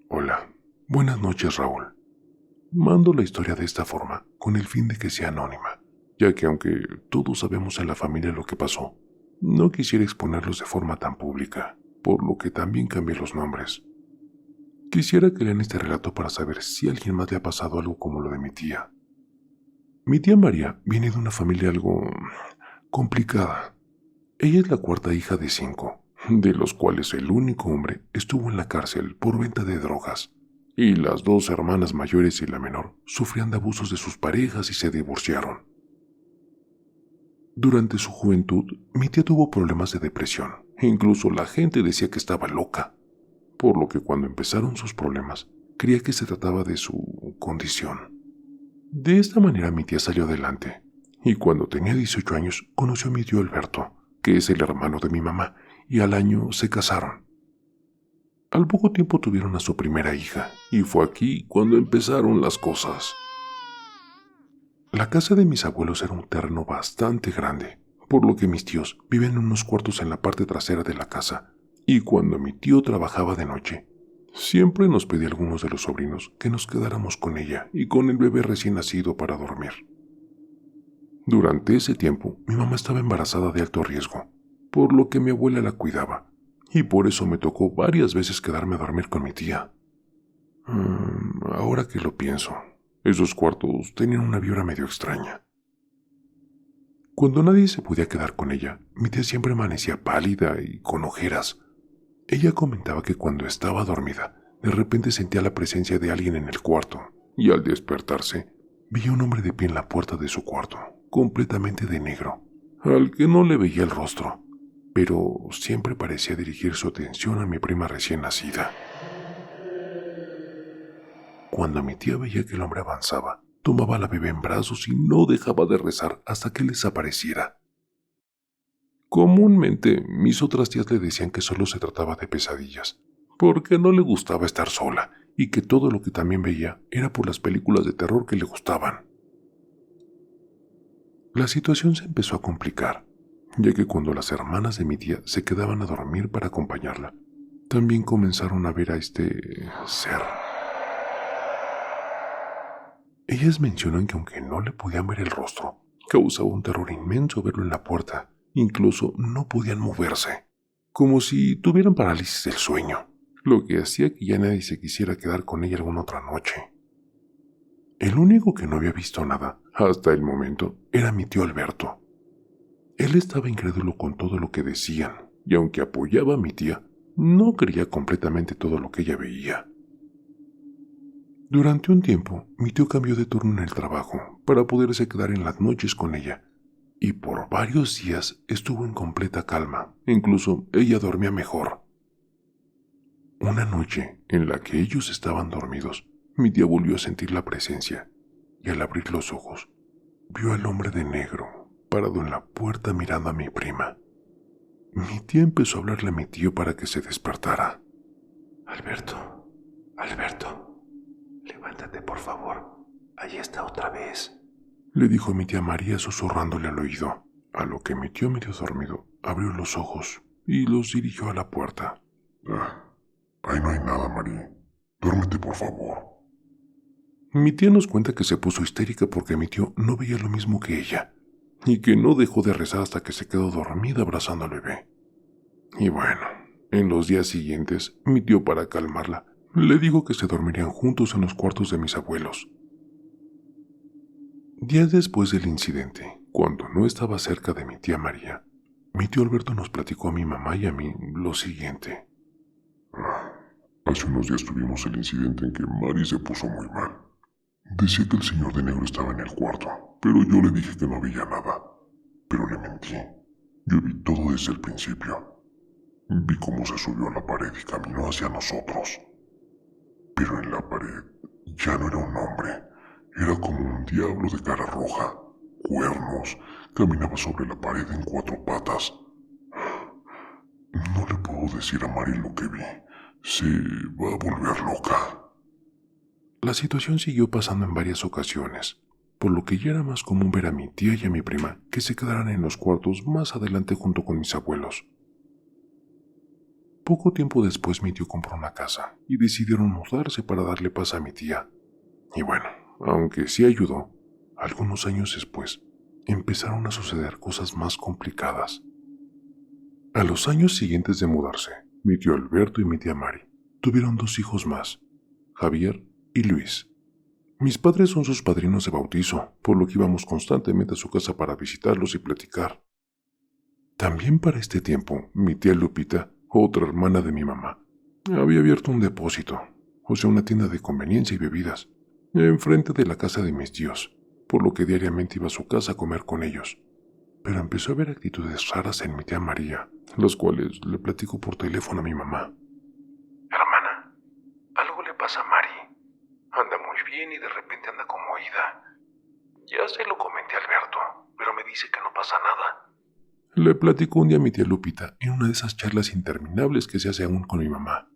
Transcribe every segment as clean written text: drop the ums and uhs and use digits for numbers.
Hola, buenas noches, Raúl. Mando la historia de esta forma con el fin de que sea anónima, ya que aunque todos sabemos en la familia lo que pasó, no quisiera exponerlos de forma tan pública, por lo que también cambié los nombres. Quisiera que lean este relato para saber si a alguien más le ha pasado algo como lo de mi tía. Mi tía María viene de una familia algo complicada. Ella es la cuarta hija de 5, de los cuales el único hombre estuvo en la cárcel por venta de drogas, y las 2 hermanas mayores y la menor sufrían de abusos de sus parejas y se divorciaron. Durante su juventud, mi tía tuvo problemas de depresión, e incluso la gente decía que estaba loca, por lo que cuando empezaron sus problemas, creía que se trataba de su condición. De esta manera mi tía salió adelante, y cuando tenía 18 años conoció a mi tío Alberto, que es el hermano de mi mamá, y al año se casaron. Al poco tiempo tuvieron a su primera hija, y fue aquí cuando empezaron las cosas. La casa de mis abuelos era un terreno bastante grande, por lo que mis tíos vivían en unos cuartos en la parte trasera de la casa, y cuando mi tío trabajaba de noche, siempre nos pedía a algunos de los sobrinos que nos quedáramos con ella y con el bebé recién nacido para dormir. Durante ese tiempo, mi mamá estaba embarazada de alto riesgo, por lo que mi abuela la cuidaba, y por eso me tocó varias veces quedarme a dormir con mi tía. Ahora que lo pienso, esos cuartos tenían una vibra medio extraña. Cuando nadie se podía quedar con ella, mi tía siempre amanecía pálida y con ojeras. Ella comentaba que cuando estaba dormida, de repente sentía la presencia de alguien en el cuarto, y al despertarse, veía un hombre de pie en la puerta de su cuarto, completamente de negro, al que no le veía el rostro, pero siempre parecía dirigir su atención a mi prima recién nacida. Cuando mi tía veía que el hombre avanzaba, tomaba a la bebé en brazos y no dejaba de rezar hasta que desapareciera. Comúnmente, mis otras tías le decían que solo se trataba de pesadillas, porque no le gustaba estar sola y que todo lo que también veía era por las películas de terror que le gustaban. La situación se empezó a complicar, ya que cuando las hermanas de mi tía se quedaban a dormir para acompañarla, también comenzaron a ver a este ser. Ellas mencionan que aunque no le podían ver el rostro, causaba un terror inmenso verlo en la puerta. Incluso no podían moverse, como si tuvieran parálisis del sueño, lo que hacía que ya nadie se quisiera quedar con ella alguna otra noche. El único que no había visto nada, hasta el momento, era mi tío Alberto. Él estaba incrédulo con todo lo que decían, y aunque apoyaba a mi tía, no creía completamente todo lo que ella veía. Durante un tiempo, mi tío cambió de turno en el trabajo para poderse quedar en las noches con ella, y por varios días estuvo en completa calma, incluso ella dormía mejor. Una noche en la que ellos estaban dormidos, mi tía volvió a sentir la presencia, y al abrir los ojos, vio al hombre de negro parado en la puerta mirando a mi prima. Mi tía empezó a hablarle a mi tío para que se despertara. Alberto, Alberto, levántate por favor, ahí está otra vez, le dijo mi tía María susurrándole al oído, a lo que mi tío medio dormido abrió los ojos y los dirigió a la puerta. Ahí no hay nada, María. Duérmete, por favor. Mi tía nos cuenta que se puso histérica porque mi tío no veía lo mismo que ella, y que no dejó de rezar hasta que se quedó dormida abrazando al bebé. Y bueno, en los días siguientes, mi tío, para calmarla, le dijo que se dormirían juntos en los cuartos de mis abuelos. Días después del incidente, cuando no estaba cerca de mi tía María, mi tío Alberto nos platicó a mi mamá y a mí lo siguiente. Hace unos días tuvimos el incidente en que Mari se puso muy mal. Decía que el señor de negro estaba en el cuarto, pero yo le dije que no veía nada. Pero le mentí. Yo vi todo desde el principio. Vi cómo se subió a la pared y caminó hacia nosotros. Pero en la pared ya no era un hombre. Era como un diablo de cara roja, cuernos, caminaba sobre la pared en 4 patas. No le puedo decir a Mari lo que vi. Se va a volver loca. La situación siguió pasando en varias ocasiones, por lo que ya era más común ver a mi tía y a mi prima que se quedaran en los cuartos más adelante junto con mis abuelos. Poco tiempo después mi tío compró una casa y decidieron mudarse para darle paz a mi tía. Y bueno, aunque sí ayudó, algunos años después empezaron a suceder cosas más complicadas. A los años siguientes de mudarse, mi tío Alberto y mi tía Mari tuvieron 2 hijos más, Javier y Luis. Mis padres son sus padrinos de bautizo, por lo que íbamos constantemente a su casa para visitarlos y platicar. También para este tiempo, mi tía Lupita, otra hermana de mi mamá, había abierto un depósito, o sea, una tienda de conveniencia y bebidas, enfrente de la casa de mis tíos, por lo que diariamente iba a su casa a comer con ellos. Pero empezó a haber actitudes raras en mi tía María, las cuales le platico por teléfono a mi mamá. Hermana, algo le pasa a Mari. Anda muy bien y de repente anda como oída. Ya se lo comenté a Alberto, pero me dice que no pasa nada. Le platicó un día a mi tía Lupita en una de esas charlas interminables que se hace aún con mi mamá.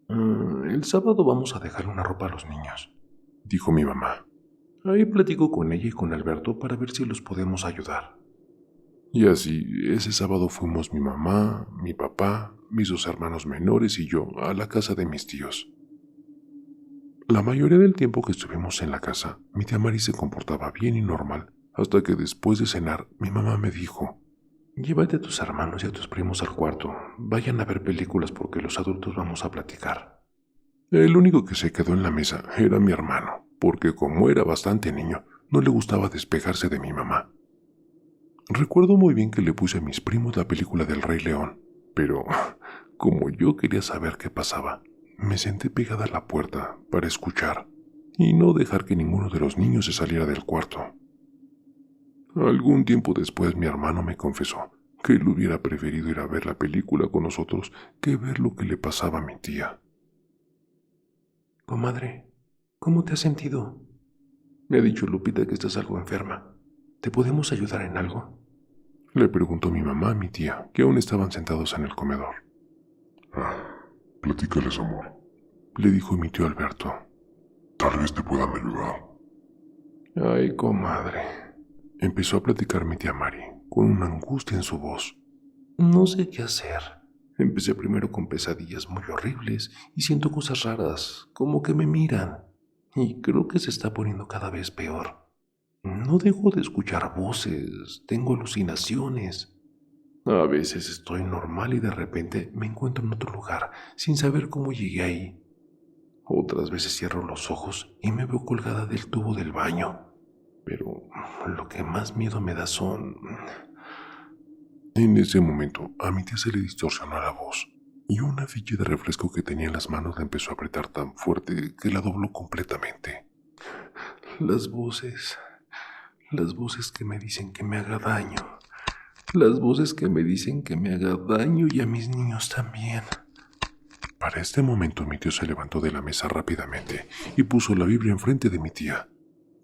El sábado vamos a dejarle una ropa a los niños, dijo mi mamá. Ahí platico con ella y con Alberto para ver si los podemos ayudar. Y así, ese sábado fuimos mi mamá, mi papá, mis 2 hermanos menores y yo a la casa de mis tíos. La mayoría del tiempo que estuvimos en la casa, mi tía Mari se comportaba bien y normal, hasta que después de cenar, mi mamá me dijo: llévate a tus hermanos y a tus primos al cuarto, vayan a ver películas porque los adultos vamos a platicar. El único que se quedó en la mesa era mi hermano, porque como era bastante niño, no le gustaba despejarse de mi mamá. Recuerdo muy bien que le puse a mis primos la película del Rey León, pero como yo quería saber qué pasaba, me senté pegada a la puerta para escuchar y no dejar que ninguno de los niños se saliera del cuarto. Algún tiempo después mi hermano me confesó que él hubiera preferido ir a ver la película con nosotros que ver lo que le pasaba a mi tía. Comadre, ¿cómo te has sentido? Me ha dicho Lupita que estás algo enferma. ¿Te podemos ayudar en algo? Le preguntó mi mamá a mi tía, que aún estaban sentados en el comedor. Platícales, amor, le dijo mi tío Alberto. Tal vez te puedan ayudar. Ay, comadre, empezó a platicar mi tía Mari, con una angustia en su voz. No sé qué hacer. Empecé primero con pesadillas muy horribles y siento cosas raras, como que me miran. Y creo que se está poniendo cada vez peor. No dejo de escuchar voces, tengo alucinaciones. A veces estoy normal y de repente me encuentro en otro lugar sin saber cómo llegué ahí. Otras veces cierro los ojos y me veo colgada del tubo del baño. Pero lo que más miedo me da son... En ese momento, a mi tía se le distorsionó la voz y una ficha de refresco que tenía en las manos la empezó a apretar tan fuerte que la dobló completamente. Las voces que me dicen que me haga daño. Las voces que me dicen que me haga daño y a mis niños también. Para este momento mi tío se levantó de la mesa rápidamente y puso la Biblia enfrente de mi tía.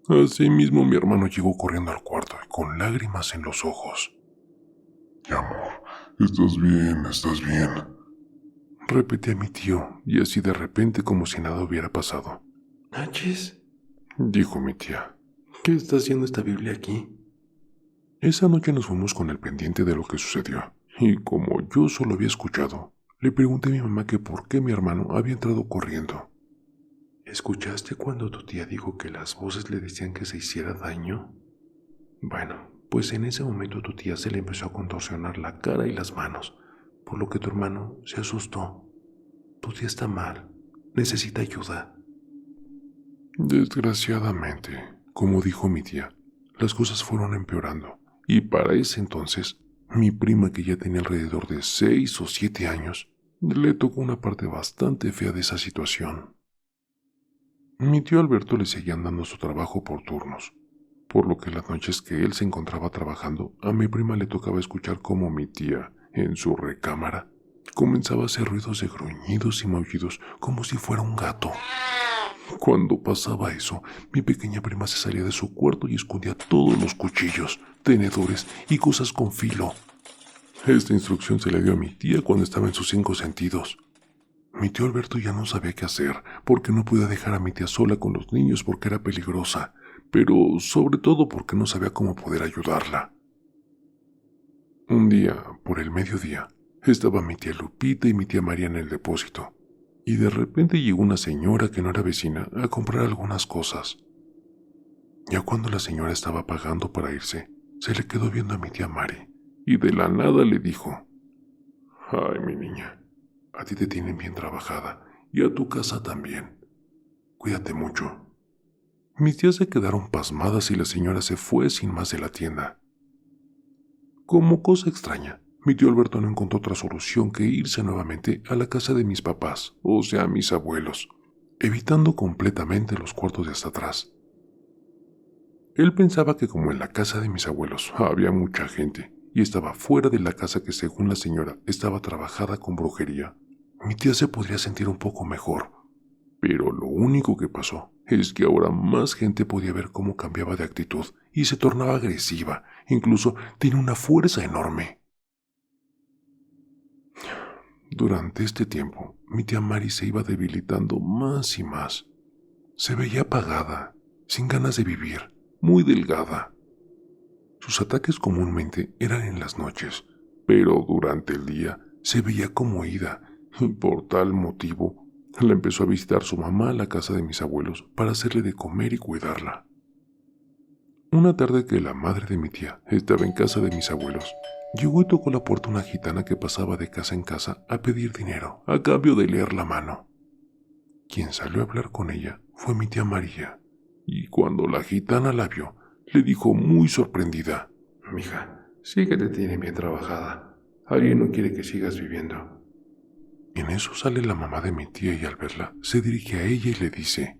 Asimismo mi hermano llegó corriendo al cuarto con lágrimas en los ojos. Amor, estás bien, repetía mi tío, y así de repente como si nada hubiera pasado. ¿Nachis? Dijo mi tía. ¿Qué está haciendo esta Biblia aquí? Esa noche nos fuimos con el pendiente de lo que sucedió, y como yo solo había escuchado, le pregunté a mi mamá que por qué mi hermano había entrado corriendo. ¿Escuchaste cuando tu tía dijo que las voces le decían que se hiciera daño? Bueno, pues en ese momento tu tía se le empezó a contorsionar la cara y las manos, por lo que tu hermano se asustó. Tu tía está mal, necesita ayuda. Desgraciadamente, como dijo mi tía, las cosas fueron empeorando, y para ese entonces, mi prima, que ya tenía alrededor de 6 o 7 años, le tocó una parte bastante fea de esa situación. Mi tío Alberto le seguía dando su trabajo por turnos, por lo que las noches que él se encontraba trabajando, a mi prima le tocaba escuchar cómo mi tía, en su recámara, comenzaba a hacer ruidos de gruñidos y maullidos como si fuera un gato. Cuando pasaba eso, mi pequeña prima se salía de su cuarto y escondía todos los cuchillos, tenedores y cosas con filo. Esta instrucción se le dio a mi tía cuando estaba en sus 5 sentidos. Mi tío Alberto ya no sabía qué hacer, porque no podía dejar a mi tía sola con los niños porque era peligrosa, pero sobre todo porque no sabía cómo poder ayudarla. Un día, por el mediodía, estaba mi tía Lupita y mi tía María en el depósito, y de repente llegó una señora que no era vecina a comprar algunas cosas. Ya cuando la señora estaba pagando para irse, se le quedó viendo a mi tía Mari, y de la nada le dijo: «Ay, mi niña, a ti te tienen bien trabajada, y a tu casa también. Cuídate mucho». Mis tías se quedaron pasmadas y la señora se fue sin más de la tienda. Como cosa extraña, mi tío Alberto no encontró otra solución que irse nuevamente a la casa de mis papás, o sea, mis abuelos, evitando completamente los cuartos de hasta atrás. Él pensaba que como en la casa de mis abuelos había mucha gente y estaba fuera de la casa que según la señora estaba trabajada con brujería, mi tía se podría sentir un poco mejor. Pero lo único que pasó es que ahora más gente podía ver cómo cambiaba de actitud y se tornaba agresiva, incluso tenía una fuerza enorme. Durante este tiempo, mi tía Mari se iba debilitando más y más. Se veía apagada, sin ganas de vivir, muy delgada. Sus ataques comúnmente eran en las noches, pero durante el día se veía como ida, y por tal motivo la empezó a visitar su mamá a la casa de mis abuelos para hacerle de comer y cuidarla. Una tarde que la madre de mi tía estaba en casa de mis abuelos, llegó y tocó la puerta una gitana que pasaba de casa en casa a pedir dinero a cambio de leer la mano. Quien salió a hablar con ella fue mi tía María, y cuando la gitana la vio, le dijo muy sorprendida: «Mija, sí que te tiene bien trabajada. Alguien no quiere que sigas viviendo». En eso sale la mamá de mi tía y al verla, se dirige a ella y le dice: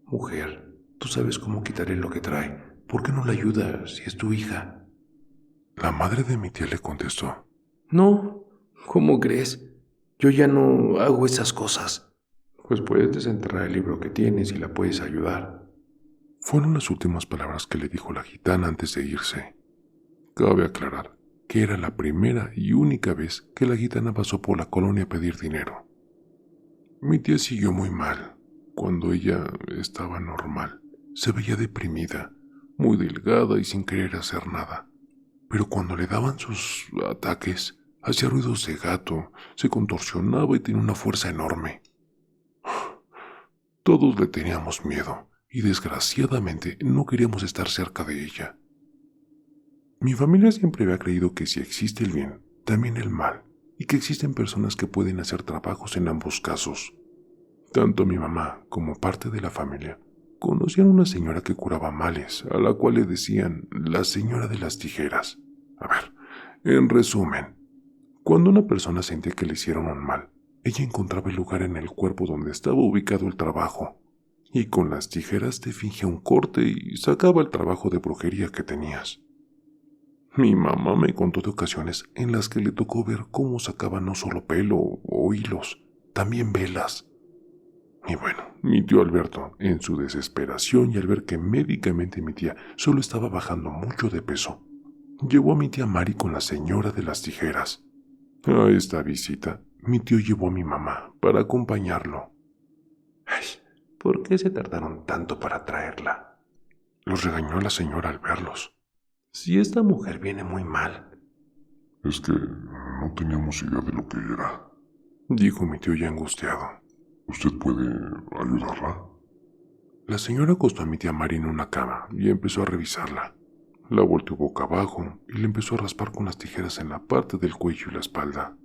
«Mujer, tú sabes cómo quitarle lo que trae. ¿Por qué no la ayudas si es tu hija?» La madre de mi tía le contestó: «No, ¿cómo crees? Yo ya no hago esas cosas». «Pues puedes desenterrar el libro que tienes y la puedes ayudar». Fueron las últimas palabras que le dijo la gitana antes de irse. Cabe aclarar que era la primera y única vez que la gitana pasó por la colonia a pedir dinero. Mi tía siguió muy mal. Cuando ella estaba normal, se veía deprimida, muy delgada y sin querer hacer nada. Pero cuando le daban sus ataques, hacía ruidos de gato, se contorsionaba y tenía una fuerza enorme. Todos le teníamos miedo y desgraciadamente no queríamos estar cerca de ella. Mi familia siempre había creído que si existe el bien, también el mal, y que existen personas que pueden hacer trabajos en ambos casos. Tanto mi mamá como parte de la familia conocían a una señora que curaba males, a la cual le decían la señora de las tijeras. A ver, en resumen, cuando una persona sentía que le hicieron un mal, ella encontraba el lugar en el cuerpo donde estaba ubicado el trabajo, y con las tijeras te fingía un corte y sacaba el trabajo de brujería que tenías. Mi mamá me contó de ocasiones en las que le tocó ver cómo sacaba no solo pelo o hilos, también velas. Y bueno, mi tío Alberto, en su desesperación y al ver que médicamente mi tía solo estaba bajando mucho de peso, llevó a mi tía Mari con la señora de las tijeras. A esta visita, mi tío llevó a mi mamá para acompañarlo. «Ay, ¿por qué se tardaron tanto para traerla?», los regañó la señora al verlos. «Si esta mujer viene muy mal». Es que no teníamos idea de lo que era. Dijo mi tío ya angustiado. ¿Usted puede ayudarla? La señora acostó a mi tía Mari en una cama y empezó a revisarla. La volteó boca abajo y le empezó a raspar con las tijeras en la parte del cuello y la espalda.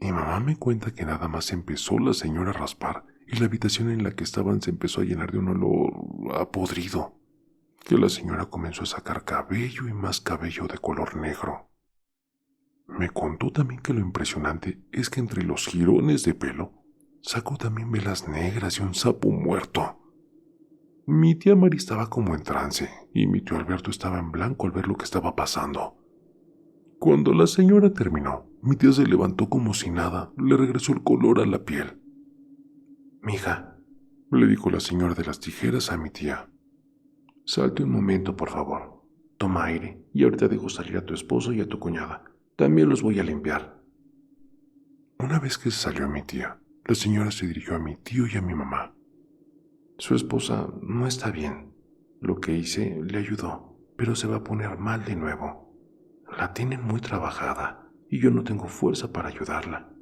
Mi mamá me cuenta que nada más empezó la señora a raspar y la habitación en la que estaban se empezó a llenar de un olor a podrido, que la señora comenzó a sacar cabello y más cabello de color negro. Me contó también que lo impresionante es que entre los jirones de pelo sacó también velas negras y un sapo muerto. Mi tía Mari estaba como en trance y mi tío Alberto estaba en blanco al ver lo que estaba pasando. Cuando la señora terminó, mi tía se levantó como si nada, le regresó el color a la piel. «Mija», le dijo la señora de las tijeras a mi tía, «salte un momento, por favor. Toma aire y ahorita dejo salir a tu esposo y a tu cuñada. También los voy a limpiar». Una vez que salió mi tía, la señora se dirigió a mi tío y a mi mamá. Su esposa no está bien. Lo que hice le ayudó, pero se va a poner mal de nuevo. La tienen muy trabajada y yo no tengo fuerza para ayudarla.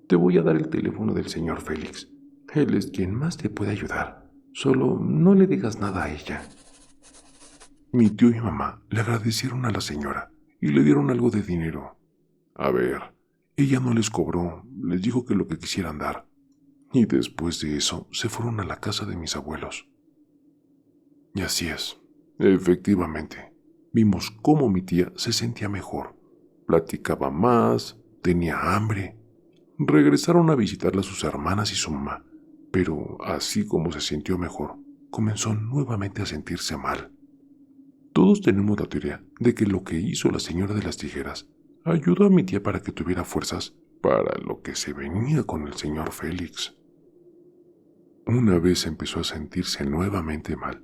Te voy a dar el teléfono del señor Félix. Él es quien más te puede ayudar. Solo no le digas nada a ella. Mi tío y mamá le agradecieron a la señora y le dieron algo de dinero. A ver, ella no les cobró, les dijo que lo que quisieran dar. Y después de eso se fueron a la casa de mis abuelos. Y así es, efectivamente, vimos cómo mi tía se sentía mejor, platicaba más, tenía hambre. Regresaron a visitarla a sus hermanas y su mamá, pero así como se sintió mejor, comenzó nuevamente a sentirse mal. Todos tenemos la teoría de que lo que hizo la señora de las tijeras ayudó a mi tía para que tuviera fuerzas para lo que se venía con el señor Félix. Una vez empezó a sentirse nuevamente mal,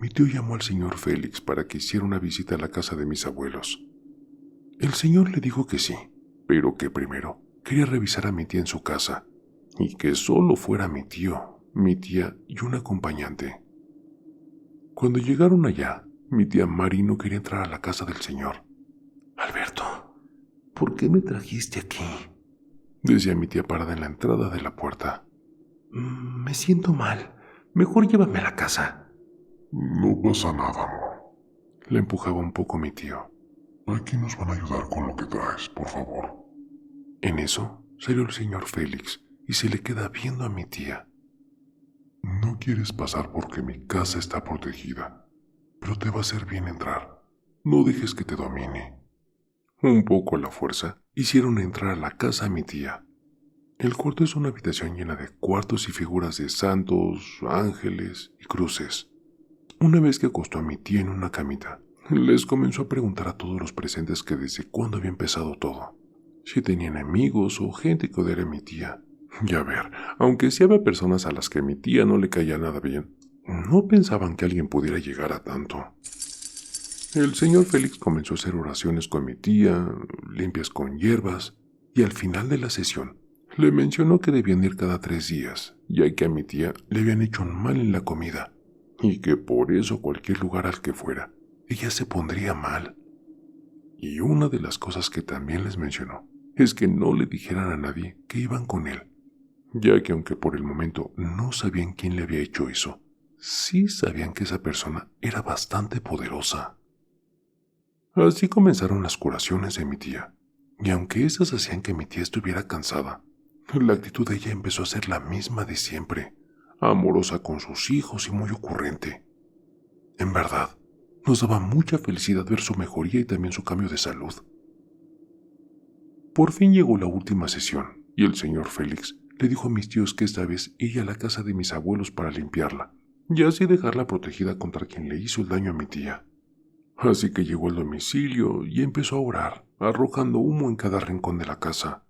mi tío llamó al señor Félix para que hiciera una visita a la casa de mis abuelos. El señor le dijo que sí, pero que primero quería revisar a mi tía en su casa y que solo fuera mi tío, mi tía y un acompañante. Cuando llegaron allá, mi tía Mari no quería entrar a la casa del señor. Alberto, ¿por qué me trajiste aquí? Decía mi tía parada en la entrada de la puerta. Me siento mal. Mejor llévame a la casa. No pasa nada, amor. Le empujaba un poco mi tío. Aquí nos van a ayudar con lo que traes, por favor. En eso salió el señor Félix y se le queda viendo a mi tía. No quieres pasar porque mi casa está protegida, pero te va a hacer bien entrar. No dejes que te domine. Un poco a la fuerza hicieron entrar a la casa a mi tía. El cuarto es una habitación llena de cuartos y figuras de santos, ángeles y cruces. Una vez que acostó a mi tía en una camita, les comenzó a preguntar a todos los presentes que desde cuándo había empezado todo, si tenían amigos o gente que odiara a mi tía. Y a ver, aunque sí había personas a las que mi tía no le caía nada bien, no pensaban que alguien pudiera llegar a tanto. El señor Félix comenzó a hacer oraciones con mi tía, limpias con hierbas, y al final de la sesión le mencionó que debían ir cada 3 días, ya que a mi tía le habían hecho un mal en la comida, y que por eso cualquier lugar al que fuera, ella se pondría mal. Y una de las cosas que también les mencionó es que no le dijeran a nadie que iban con él, ya que aunque por el momento no sabían quién le había hecho eso, sí sabían que esa persona era bastante poderosa. Así comenzaron las curaciones de mi tía, y aunque esas hacían que mi tía estuviera cansada, la actitud de ella empezó a ser la misma de siempre, amorosa con sus hijos y muy ocurrente. En verdad, nos daba mucha felicidad ver su mejoría y también su cambio de salud. Por fin llegó la última sesión, y el señor Félix le dijo a mis tíos que esta vez iría a la casa de mis abuelos para limpiarla, y así dejarla protegida contra quien le hizo el daño a mi tía. Así que llegó al domicilio y empezó a orar, arrojando humo en cada rincón de la casa.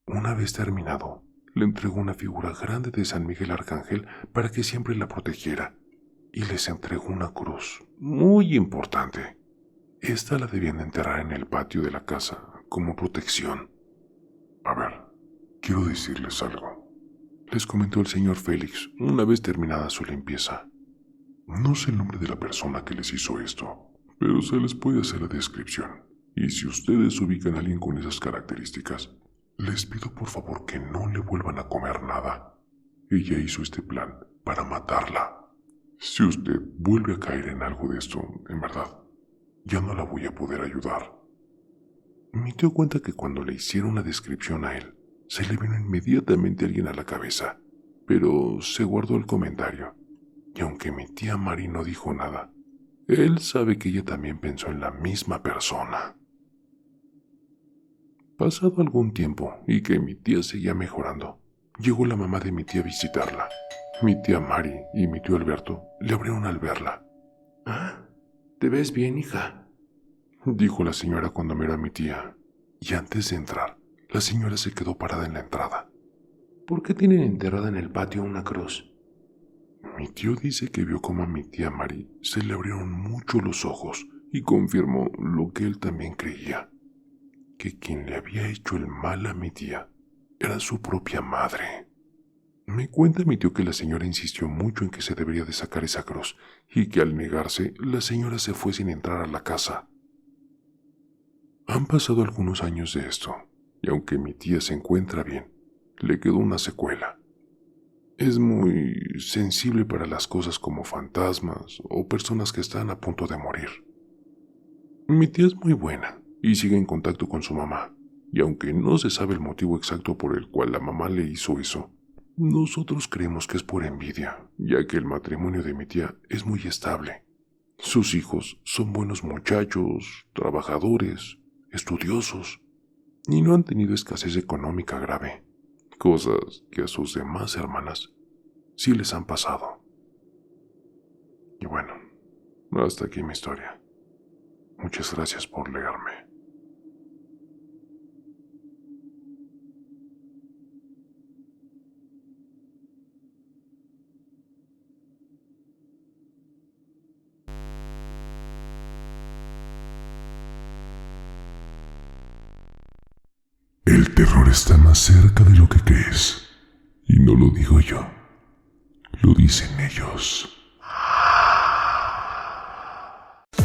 Una vez terminado, le entregó una figura grande de San Miguel Arcángel para que siempre la protegiera, y les entregó una cruz muy importante. Esta la debían enterrar en el patio de la casa como protección. A ver, quiero decirles algo. Les comentó el señor Félix una vez terminada su limpieza. No sé el nombre de la persona que les hizo esto, pero se les puede hacer la descripción. Y si ustedes ubican a alguien con esas características, les pido por favor que no le vuelvan a comer nada. Ella hizo este plan para matarla. Si usted vuelve a caer en algo de esto, en verdad, ya no la voy a poder ayudar. Mi tío cuenta que cuando le hicieron la descripción a él, se le vino inmediatamente alguien a la cabeza, pero se guardó el comentario. Y aunque mi tía Mari no dijo nada, él sabe que ella también pensó en la misma persona. Pasado algún tiempo y que mi tía seguía mejorando, llegó la mamá de mi tía a visitarla. Mi tía Mari y mi tío Alberto le abrieron al verla. «Ah, ¿te ves bien, hija?», dijo la señora cuando miró a mi tía. Y antes de entrar, la señora se quedó parada en la entrada. «¿Por qué tienen enterrada en el patio una cruz?». Mi tío dice que vio como a mi tía Mari se le abrieron mucho los ojos y confirmó lo que él también creía, que quien le había hecho el mal a mi tía era su propia madre. Me cuenta mi tío que la señora insistió mucho en que se debería de sacar esa cruz y que al negarse, la señora se fue sin entrar a la casa. Han pasado algunos años de esto, y aunque mi tía se encuentra bien, le quedó una secuela. Es muy sensible para las cosas como fantasmas o personas que están a punto de morir. Mi tía es muy buena y sigue en contacto con su mamá, y aunque no se sabe el motivo exacto por el cual la mamá le hizo eso, nosotros creemos que es por envidia, ya que el matrimonio de mi tía es muy estable. Sus hijos son buenos muchachos, trabajadores, estudiosos, y no han tenido escasez económica grave, cosas que a sus demás hermanas sí les han pasado. Y bueno, hasta aquí mi historia. Muchas gracias por leerme. El terror está más cerca de lo que crees. Y no lo digo yo, lo dicen ellos.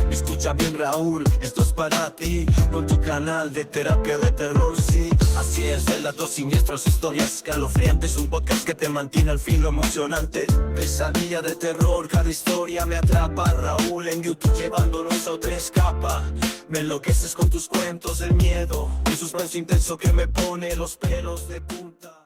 Escucha bien, Raúl, esto es para ti, con tu canal de terapia de terror, sí. Así es, relatos siniestros, historias escalofriantes, un podcast que te mantiene al filo emocionante. Pesadilla de terror, cada historia me atrapa. Raúl en YouTube llevándonos a otra escapa. Me enloqueces con tus cuentos del miedo, un suspenso intenso que me pone los pelos de punta.